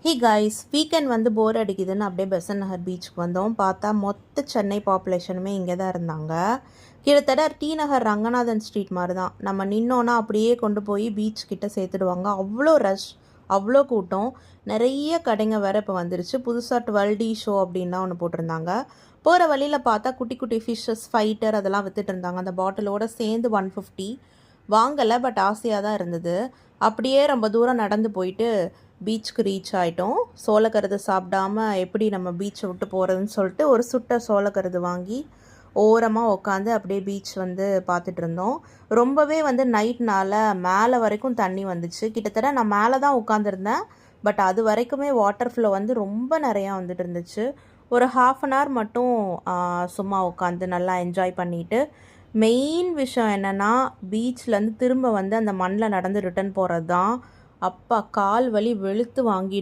Hey guys, weekend வந்து போர் அடிக்குதுன்னு அப்படியே பெசன்ட் நகர் பீச்சுக்கு வந்தோம். பார்த்தா மொத்த சென்னை பாப்புலேஷனுமே இங்கே தான் இருந்தாங்க. கிட்டத்தட்ட டி நகர் ரங்கநாதன் ஸ்ட்ரீட் மாதிரி தான். நம்ம நின்னோன்னா அப்படியே கொண்டு போய் பீச் கிட்ட சேர்த்துடுவாங்க. அவ்வளோ ரஷ், அவ்வளோ கூட்டம். நிறைய கடைங்க வேறு இப்போ வந்துருச்சு. புதுசாக 12D ஷோ அப்படின்லாம் ஒன்று போட்டிருந்தாங்க. போகிற வழியில் பார்த்தா குட்டி குட்டி ஃபிஷ்ஷஸ், ஃபைட்டர் அதெல்லாம் விற்றுட்டு இருந்தாங்க. அந்த பாட்டிலோடு சேர்ந்து 150. வாங்கலை, பட் ஆசையாக தான் இருந்தது. அப்படியே ரொம்ப தூரம் நடந்து போயிட்டு பீச்சுக்கு ரீச் ஆகிட்டோம். சோளக்கருது சாப்பிடாம எப்படி நம்ம பீச்சை விட்டு போகிறதுன்னு சொல்லிட்டு ஒரு சுட்ட சோளக்கருது வாங்கி ஓரமாக உட்காந்து அப்படியே பீச் வந்து பார்த்துட்டு இருந்தோம். ரொம்பவே வந்து நைட்னால மேலே வரைக்கும் தண்ணி வந்துச்சு. கிட்டத்தட்ட நான் மேலே தான் உட்காந்துருந்தேன், பட் அது வரைக்குமே வாட்டர் ஃப்ளோ வந்து ரொம்ப நிறையா வந்துட்டு இருந்துச்சு. ஒரு 1/2 hour மட்டும் சும்மா உட்காந்து நல்லா என்ஜாய் பண்ணிவிட்டு, மெயின் விஷயம் என்னென்னா பீச்லேருந்து திரும்ப வந்து அந்த மண்ணில் நடந்து ரிட்டன் போகிறது தான். அப்பா கால் வலி வெளுத்து வாங்கி